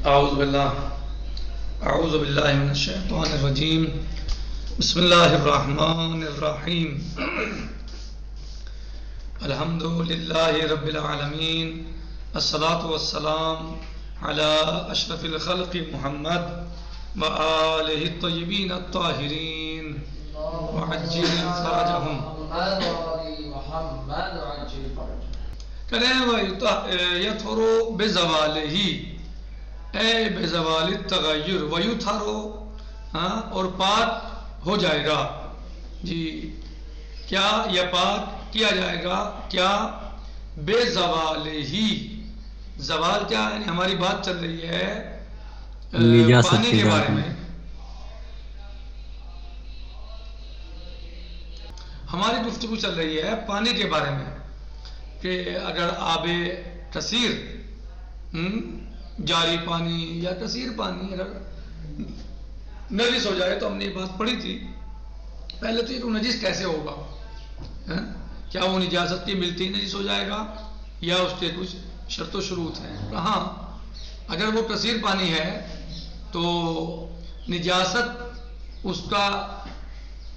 اعوذ باللہ اعوذ باللہ من الشیطان الرجیم بسم اللہ الرحمن الرحیم الحمد للہ رب العالمین الصلاۃ والسلام علی اشرف الخلق محمد وآلہ الطیبین الطاہرین وعجل فرجہم یطہر بزوالہ اے بزوال التغیر ویطہر اور پاک ہو جائے گا. جی کیا یہ پاک کیا جائے گا کیا بے زوال ہی. زوال کیا یعنی ہماری بات چل رہی ہے پانی کے بارے میں. ہماری گفتگو چل رہی ہے پانی کے بارے میں کہ اگر آب کثیر جاری پانی یا کثیر پانی اگر نجس ہو جائے تو ہم نے یہ بات پڑھی تھی پہلے تو یہ کہ نجس کیسے ہوگا. کیا وہ نجاست کی ملتی نجس ہو جائے گا یا اس کے کچھ شرط و شروط ہیں. کہاں اگر وہ کثیر پانی ہے تو نجاست اس کا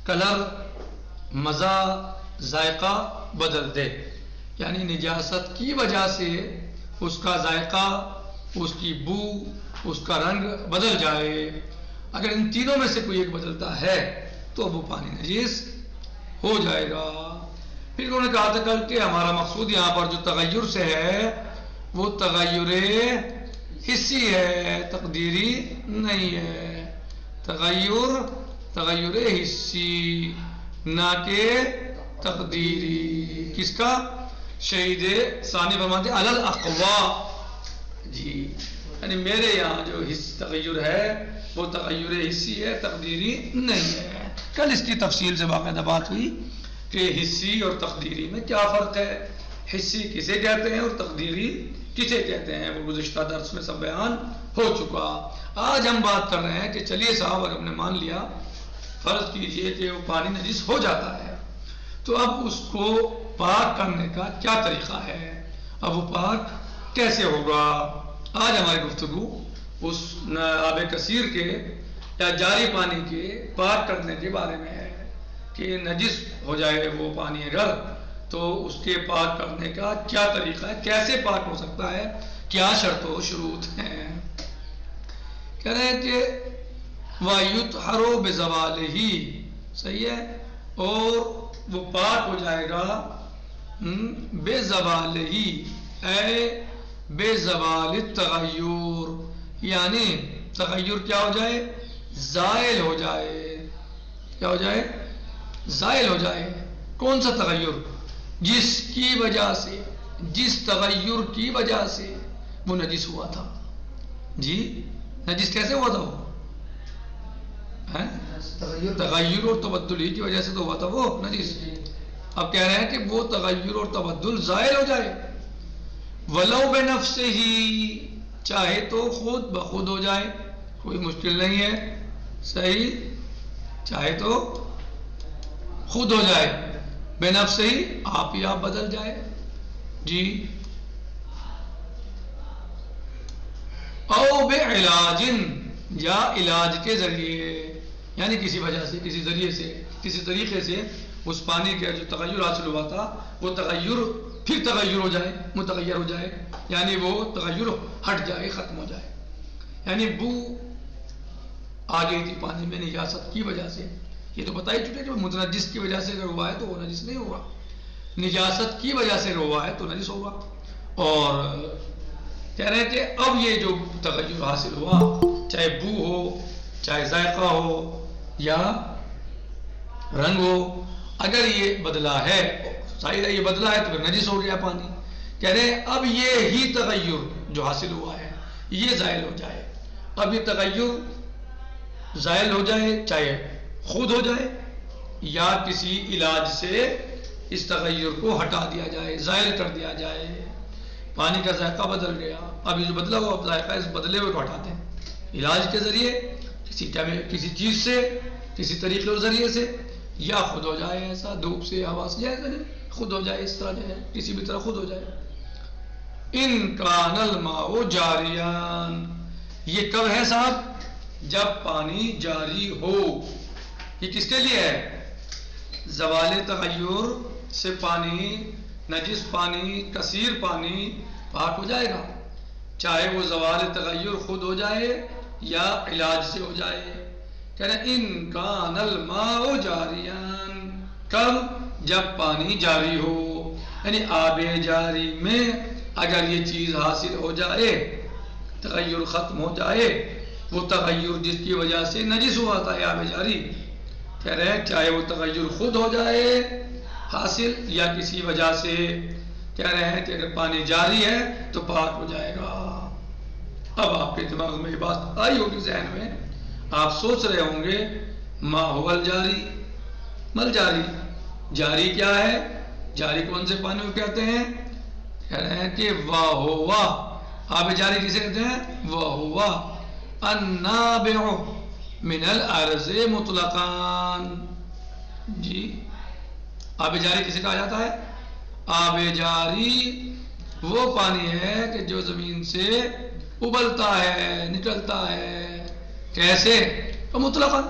کلر مزہ ذائقہ بدل دے, یعنی نجاست کی وجہ سے اس کا ذائقہ اس کی بو اس کا رنگ بدل جائے. اگر ان تینوں میں سے کوئی ایک بدلتا ہے تو وہ پانی نجس ہو جائے گا. پھر انہوں نے کہا تھا کہ ہمارا مقصود یہاں پر جو تغیر سے ہے وہ تغیر حسی ہے, تقدیری نہیں ہے. تغیر حسی نہ کہ تقدیری. کس کا؟ شہید ثانی فرماتے ہیں علل اقوا. جی یعنی میرے یہاں جو تغیر ہے وہ تغیر حسی ہے, تقدیری نہیں ہے. کل اس کی تفصیل سے باقاعدہ بات ہوئی کہ حسی اور تقدیری میں کیا فرق ہے, حسی کسے کہتے ہیں اور تقدیری کسے کہتے ہیں. وہ گزشتہ درس میں سب بیان ہو چکا. آج ہم بات کر رہے ہیں کہ چلیے صاحب اگر ہم نے مان لیا فرض کیجئے کہ وہ پانی نجس ہو جاتا ہے تو اب اس کو پاک کرنے کا کیا طریقہ ہے, اب وہ پاک کیسے ہوگا. آج ہماری گفتگو اس آب کثیر کے یا جاری پانی کے پاک کرنے کے بارے میں ہے کہ نجس ہو جائے وہ پانی اگر تو اس کے پاک کرنے کا کیا طریقہ ہے, کیسے پاک ہو سکتا ہے, کیا شرط و شروط ہیں. کہہ رہے ہیں کہ وَيُطْهَرُ بِزَوَالِهِ صحیح ہے, اور وہ پاک ہو جائے گا بِزَوَالِهِ اے بے زوال التغیر, یعنی تغیر کیا ہو جائے, زائل ہو جائے. کیا ہو جائے, زائل ہو جائے. کون سا تغیر؟ جس کی وجہ سے, جس تغیر کی وجہ سے وہ نجس ہوا تھا. جی نجس کیسے ہوا تھا وہ, تغیر اور تبدل ہی کی وجہ سے تو ہوا تھا وہ نجس. اب کہہ رہے ہیں کہ وہ تغیر اور تبدل زائل ہو جائے. ولو بنفسہ ہی, چاہے تو خود بخود ہو جائے, کوئی مشکل نہیں ہے. صحیح, چاہے تو خود ہو جائے, بنفسہ ہی آپ ہی آپ بدل جائے. جی او بعلاج, یا علاج کے ذریعے, یعنی کسی وجہ سے کسی ذریعے سے کسی طریقے سے اس پانی کا جو تغیر حاصل ہوا تھا وہ تغیر پھر تغیر ہو جائے, متغیر ہو جائے, یعنی وہ تغیر ہٹ جائے, ختم ہو جائے. یعنی بو آ گئی تھی پانی میں نجاست کی وجہ سے, یہ تو بتا ہی چکے کہ متنجس کی وجہ سے اگر ہوا ہے تو وہ نجس نہیں ہوگا, نجاست کی وجہ سے ہوا ہے تو نجس ہوگا. اور کہہ رہے ہیں کہ اب یہ جو تغیر حاصل ہوا, چاہے بو ہو, چاہے ذائقہ ہو یا رنگ ہو, اگر یہ بدلا ہے, ظاہر ہے یہ بدلا ہے تو پھر نجس ہو گیا پانی. کہہ رہے ہیں اب یہ ہی تغیر جو حاصل ہوا ہے یہ زائل ہو جائے. اب یہ تغیر زائل ہو جائے, چاہے خود ہو جائے یا کسی علاج سے اس تغیر کو ہٹا دیا جائے, زائل کر دیا جائے. پانی کا ذائقہ بدل گیا, اب یہ جو بدلا ہوا اب ذائقہ اس بدلے ہوئے کو ہٹاتے ہیں علاج کے ذریعے, کسی چیز سے, کسی طریقے کے ذریعے سے, یا خود ہو جائے, ایسا دھوپ سے ہوا سے جائے خود ہو جائے, اس طرح جو ہے کسی بھی طرح خود ہو جائے. ان کان الماء جاریان, یہ کب ہے صاحب؟ جب پانی جاری ہو. یہ کس کے لیے ہے؟ زوال تغیر سے پانی، نجس پانی، کثیر پانی پاک ہو جائے گا، چاہے وہ زوال تغیر خود ہو جائے یا علاج سے ہو جائے. کہہ رہے ان کان الماء جاریان، کب؟ جب پانی جاری ہو، یعنی آب جاری میں اگر یہ چیز حاصل ہو جائے، تغیر ختم ہو جائے، وہ تغیر جس کی وجہ سے نجس ہوا تھا آب جاری، کہہ رہے ہیں چاہے وہ تغیر خود ہو جائے حاصل یا کسی وجہ سے، کہہ رہے ہیں کہ اگر پانی جاری ہے تو پاک ہو جائے گا. اب آپ کے دماغ میں یہ بات آئی ہوگی، ذہن میں آپ سوچ رہے ہوں گے ما هو الجاری، مل جاری، جاری کیا ہے؟ جاری کون سے پانی کو کہتے ہیں؟ کہہ رہے ہیں کہ واہ آب جاری کسے کہتے ہیں؟ واہ النابع من الارض مطلقاً. جی آب جاری کسے کہا جاتا ہے؟ آب جاری وہ پانی ہے کہ جو زمین سے ابلتا ہے، نکلتا ہے. کیسے؟ تو مطلقاً،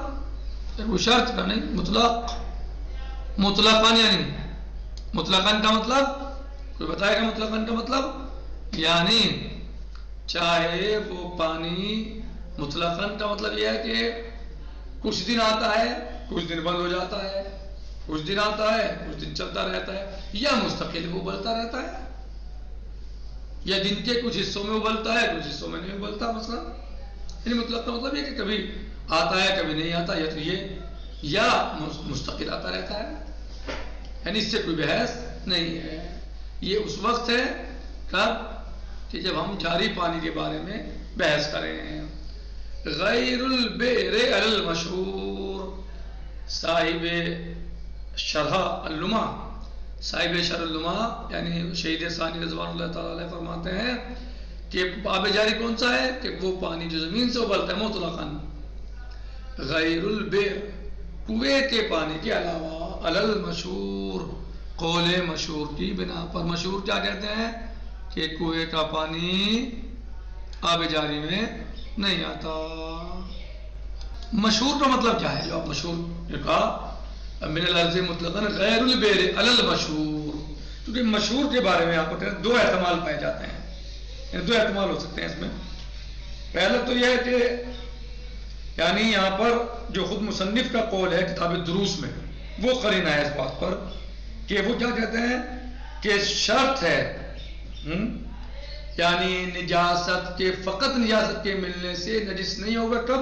وہ شرط کا نہیں، مطلق، مطلقاً یعنی مطلقاً کا مطلب کوئی بتائے گا؟ مطلقاً کا مطلب یعنی چاہے وہ پانی، مطلقاً کا مطلب یہ ہے کہ کچھ دن آتا ہے، کچھ دن بند ہو جاتا ہے، کچھ دن آتا ہے، کچھ دن چلتا رہتا ہے، یا مستقل وہ ابلتا رہتا ہے، یا دن کے کچھ حصوں میں ابلتا ہے، کچھ حصوں میں نہیں ابلتا. مثلا یعنی مطلب کا مطلب یہ کہ کبھی آتا ہے کبھی نہیں آتا، یا تو یہ یا مستقل آتا رہتا ہے، یعنی اس سے کوئی بحث نہیں ہے. یہ اس وقت ہے کب کہ جب ہم جاری پانی کے بارے میں بحث کریں. غیر البئر علی المشہور، صاحب شرح اللمع، صاحب شرح اللمع یعنی شہید ثانی رضوان اللہ تعالیٰ علیہ فرماتے ہیں کہ آب جاری کون سا ہے؟ کہ وہ پانی جو زمین سے ابلتا ہے مطلقاً، غیر البئر کنویں کے پانی کے علاوہ، علی المشہور قول مشہور کی بنا پر. مشہور کیا کہتے ہیں؟ کہ کنویں کا پانی آب جاری میں نہیں آتا. مشہور کا مطلب کیا ہے جو آپ مشہور نے کہا؟ من الارض مطلقاً غیر البئر علی المشہور، کیونکہ مشہور کے بارے میں آپ کو دو احتمال پائے جاتے ہیں، یعنی دو احتمال ہو سکتے ہیں اس میں. پہلا تو یہ ہے کہ یعنی یہاں پر جو خود مصنف کا قول ہے کتاب دروس میں، وہ قرینہ ہے اس بات پر کہ وہ کیا کہتے ہیں کہ شرط ہے، یعنی نجاست کے، فقط نجاست کے ملنے سے نجس نہیں ہوگا. کب؟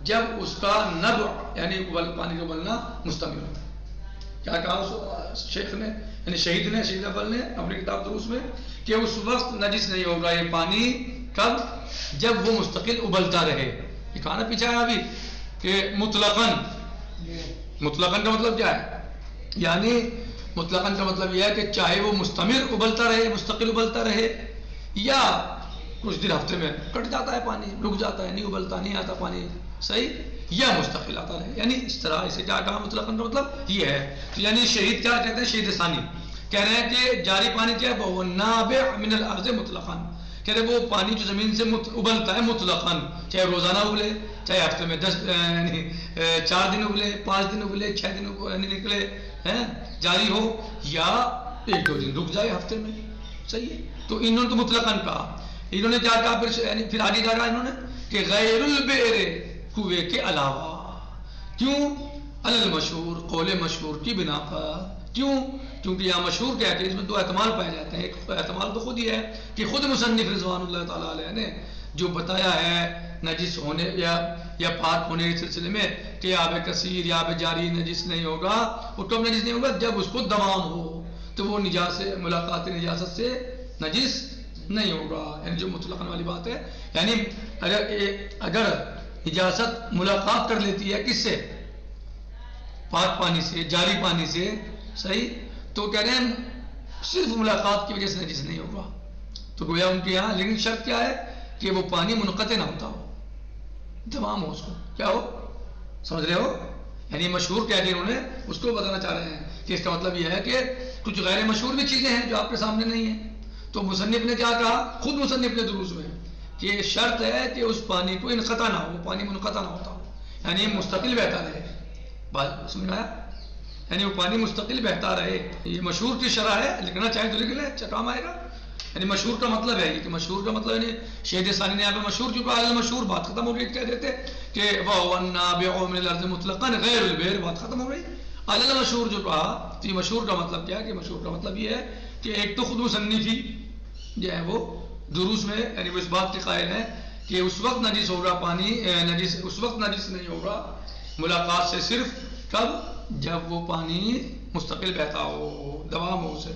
جب اس کا نبع یعنی پانی کا ابلنا مستمر ہو. کیا کہا شیخ نے، یعنی شہید نے، شہید اول نے اپنی کتاب دروس میں، کہ اس وقت نجس نہیں ہوگا یہ پانی. کب؟ جب وہ مستقل ابلتا رہے. یہ کہا نا پیچھے ہے ابھی کہ مطلقاً، مطلقاً کا مطلب کیا ہے؟ یعنی مطلقاً کا مطلب یہ ہے کہ چاہے وہ مستمر ابلتا رہے، مستقل ابلتا رہے، یا کچھ دن ہفتے میں کٹ جاتا ہے پانی، رک جاتا ہے، نہیں ابلتا، نہیں آتا پانی، صحیح، یا مستقل آتا رہے. یعنی اس طرح اسے کیا کہا مطلقاً کا مطلب یہ ہے. تو یعنی شہید کیا کہتے ہیں؟ شہید ثانی کہہ رہے ہیں کہ جاری پانی کیا ہے؟ وہ نابع من الارض مطلقاً، کہہ رہے وہ پانی جو زمین سے ابلتا ہے مطلقاً، چاہے روزانہ ابلے، چاہے ہفتے میں 4 دن ابلے، 5 دن ابلے، 6 دن نکلے جاری ہو، یا 1-2 دن رک جائے ہفتے میں، صحیح ہے. تو انہوں نے تو مطلقاً کہا. انہوں نے کیا کہا پھر آگے جا کہا انہوں نے کہ غیر البئر کنویں کے علاوہ. کیوں؟ علی المشہور قول مشہور کی بنا پر. کیوں؟ کیونکہ یہاں مشہور کیا کہ اس میں 2 احتمال پائے جاتے ہیں. ایک احتمال تو خود یہ ہے کہ خود مصنف رضوان اللہ تعالیٰ علیہ نے جو بتایا ہے نجس ہونے یا پاک ہونے کے سلسلے میں کہ آب کثیر یا آب جاری نجس نہیں ہوگا. وہ کب نجس نہیں ہوگا؟ جب اس کو دوام ہو، تو وہ ملاقات نجاست سے نجس نہیں ہوگا. یعنی جو مطلقاً والی بات ہے، یعنی اگر نجاست ملاقات کر لیتی ہے کس سے؟ پاک پانی سے، جاری پانی سے، صحیح، تو کہہ رہے ہیں صرف ملاقات کی وجہ سے نجس نہیں ہوگا. تو گویا ان کے یہاں لیکن شرط کیا ہے کہ وہ پانی منقطع نہ ہوتا ہو، تمام ہو، اس کو کیا ہو، سمجھ رہے ہو؟ یعنی مشہور کہہ کے انہوں نے اس کو بتانا چاہ رہے ہیں کہ اس کا مطلب یہ ہے کہ کچھ غیر مشہور بھی چیزیں ہیں جو آپ کے سامنے نہیں ہیں. تو مصنف نے کیا کہا؟ خود مصنف نے دروس میں کہ شرط ہے کہ اس پانی کو انقطاع نہ ہو، پانی منقطع نہ ہوتا ہو، یعنی مستقل بہتا رہے. بات سمجھ میں آیا؟ یعنی وہ پانی مستقل بہتا رہے. یہ مشہور کی شرح ہے، لکھنا چاہیں تو لکھ لیں، اچھا کام آئے گا. یعنی مشہور کا مطلب ہے یہ کہ مشہور کا مطلب یعنی شہید ثانی نے یہاں پہ مشہور کیوں کہا؟ مشہور بات ختم ہو گئی. کہہ دیتے کہ وَهُوَ النَّابِعُ مِنَ الْأَرْضِ مُطْلَقًا غَيْرُ الْبِئْرِ، بات ختم ہو گئی. علل مشہور جو کہا تو یہ مشہور کا مطلب کیا ہے کہ مشہور کا مطلب یہ ہے کہ ایک تو خود مصنف ہی جو ہے وہ دروس میں یعنی وہ اس بات کے قائل ہیں کہ اس وقت نجس ہوگا پانی، نجس اس وقت نجس نہیں ہوگا ملاقات سے، صرف کب؟ جب وہ پانی مستقل بہتا ہو، دوام ہو اسے.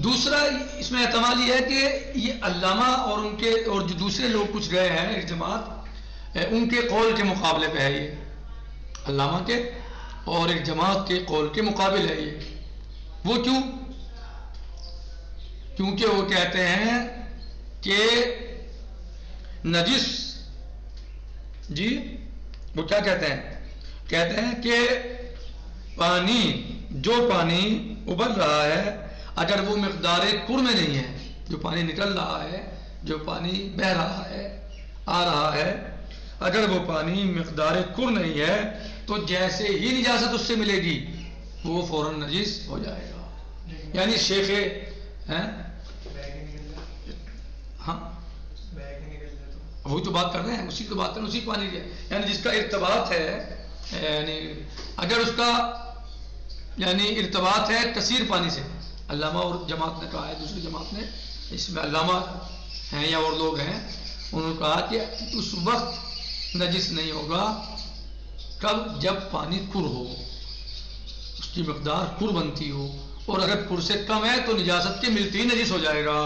دوسرا اس میں احتمال یہ ہے کہ یہ علامہ اور ان کے اور جو دوسرے لوگ کچھ گئے ہیں ایک جماعت، ان کے قول کے مقابلے پہ ہے یہ، علامہ کے اور ایک جماعت کے قول کے مقابل ہے یہ. وہ کیوں؟ کیونکہ وہ کہتے ہیں کہ نجس، جی وہ کیا کہتے ہیں؟ کہتے ہیں کہ پانی، جو پانی ابل رہا ہے اگر وہ مقدار کر میں نہیں ہے، جو پانی نکل رہا ہے، جو پانی بہہ رہا ہے، آ رہا ہے، اگر وہ پانی مقدار کر نہیں ہے تو جیسے ہی نجاست اس سے ملے گی وہ فوراً نجس ہو جائے گا. یعنی شیخ ہاں وہی تو بات کر رہے ہیں، اسی تو بات کر رہے ہیں، اسی پانی کے، یعنی جس کا ارتباط ہے، یعنی اگر اس کا یعنی ارتباط ہے کثیر پانی سے. علامہ اور جماعت نے کہا ہے، دوسری جماعت نے، اس میں علامہ ہیں یا اور لوگ ہیں، انہوں نے کہا کہ اس وقت نجس نہیں ہوگا کب؟ جب پانی کر ہو، اس کی مقدار کر بنتی ہو، اور اگر کر سے کم ہے تو نجاست کے ملتے ہی نجس ہو جائے گا.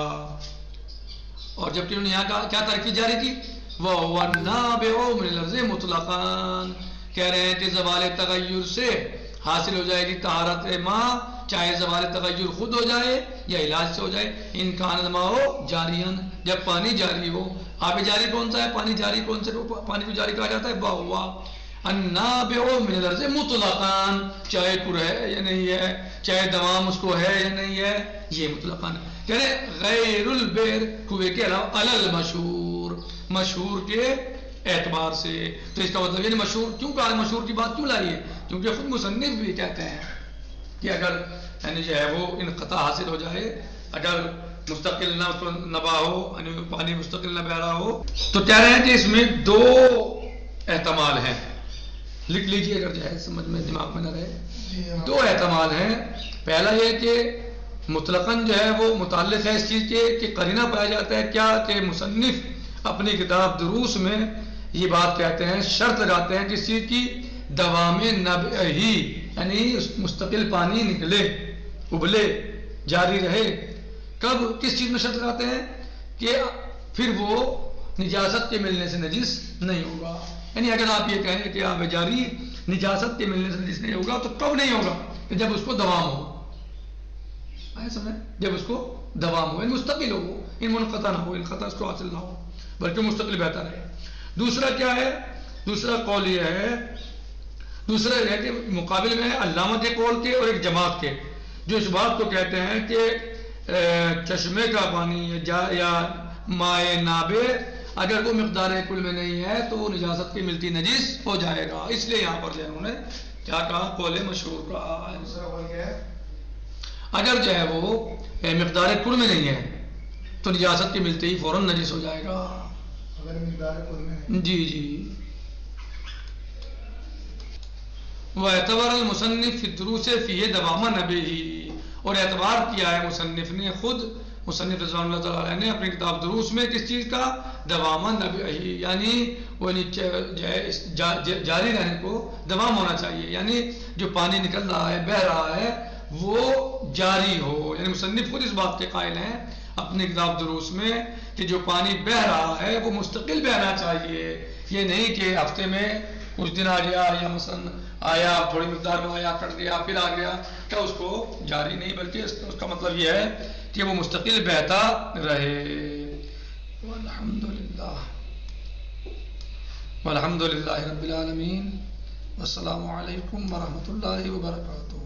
اور جبکہ انہوں نے یہاں کیا ترکیب جاری کی؟ وَهُوَ النَّابِعُ مِنَ الْأَرْضِ مُطْلَقًا، کہہ رہے ہیں کہ زوال تغیر سے حاصل ہو جائے گی طہارت ماء، چاہے زوال تغیر خود ہو جائے یا علاج سے ہو جائے. ان کان الماء جاریاً، جب پانی جاری ہو. آب جاری کون سا ہے؟ پانی جاری کون سے پانی کو جاری کہا جاتا ہے؟ وَهُوَ النَّابِعُ مِنَ الْأَرْضِ مُطْلَقًا، چاہے کر ہے یا نہیں ہے، چاہے دوام اس کو ہے یا نہیں ہے، یہ مطلقاً. کہہ رہے غیر البئر، کنویں کے علاوہ، علی المشہور، مشہور کے اعتبار سے. تو اس کا مطلب یہ مشہور کیوں کہا؟ مشہور کی بات کیوں لائی ہے؟ کیونکہ خود مصنف بھی کہتے ہیں کہ اگر یعنی جو ہے وہ انقطاع حاصل ہو جائے، اگر مستقل نہ بہا ہو، یعنی پانی مستقل نہ بہ رہا ہو، تو کہہ رہے ہیں کہ اس میں دو احتمال ہیں. لکھ لیجئے اگر جو ہے سمجھ میں دماغ میں نہ رہے. دو احتمال ہیں. پہلا یہ کہ مطلقاً جو ہے وہ متعلق ہے اس چیز کے کہ قرینہ پایا جاتا ہے کیا کہ مصنف اپنی کتاب دروس میں یہ بات کہتے ہیں، شرط لگاتے ہیں کس چیز کی؟ دوام نبع ہی، یعنی مستقل پانی نکلے، ابلے، جاری رہے. کب؟ کس چیز میں شرط لگاتے ہیں؟ کہ پھر وہ نجاست کے ملنے سے نجس نہیں ہوگا. یعنی اگر آپ یہ کہیں کہ آب جاری نجاست کے ملنے سے نجس نہیں ہوگا تو کب نہیں ہوگا؟ کہ جب اس کو دوام ہو. سمجھ؟ جب اس کو دوام ہو، یعنی مستقل ہو، ان منقطع نہ ہو، انقطاع اس کو حاصل نہ ہو، بلکہ مستقل بہتا رہے. دوسرا کیا ہے؟ دوسرا قول یہ ہے، دوسرا یہ ہے کہ مقابل میں علامہ کے قول کے اور ایک جماعت کے، جو اس بات کو کہتے ہیں کہ چشمے کا پانی یا مائے نابع اگر وہ مقدار کل میں نہیں ہے تو وہ نجاست کی ملتی نجس ہو جائے گا. اس لیے یہاں پر جو ہے انہوں نے کیا کہا؟ قول مشہور کا. اگر جو ہے وہ مقدار کل میں نہیں ہے تو نجاست کے ملتے ہی فوراً نجس ہو جائے گا. اگر مقدار کل میں جی جی. وَاعْتَبَرَ الْمُصَنِّفُ فِي الدُّرُوسِ فِيهِ دَوَامَ نَبِيهِ، اور اعتبار کیا ہے مصنف نے، خود مصنف رضوان اللہ تعالیٰ علیہ نے اپنی کتاب دروس میں کس چیز کا؟ دوام نبعہ، یعنی وہ جاری رہنے کو دوام ہونا چاہیے، یعنی جو پانی نکل رہا ہے، بہہ رہا ہے، وہ جاری ہو. یعنی مصنف خود اس بات کے قائل ہیں اپنی کتاب دروس میں کہ جو پانی بہہ رہا ہے وہ مستقل بہنا چاہیے. یہ نہیں کہ ہفتے میں کچھ دن آ گیا یا مثلا آیا تھوڑی مقدار میں آیا، کٹ گیا، پھر آ گیا، تو اس کو جاری نہیں، بلکہ اس کا مطلب یہ ہے کہ وہ مستقل بہتا رہے. والحمد للہ رب العالمین، والسلام علیکم ورحمۃ اللہ وبرکاتہ.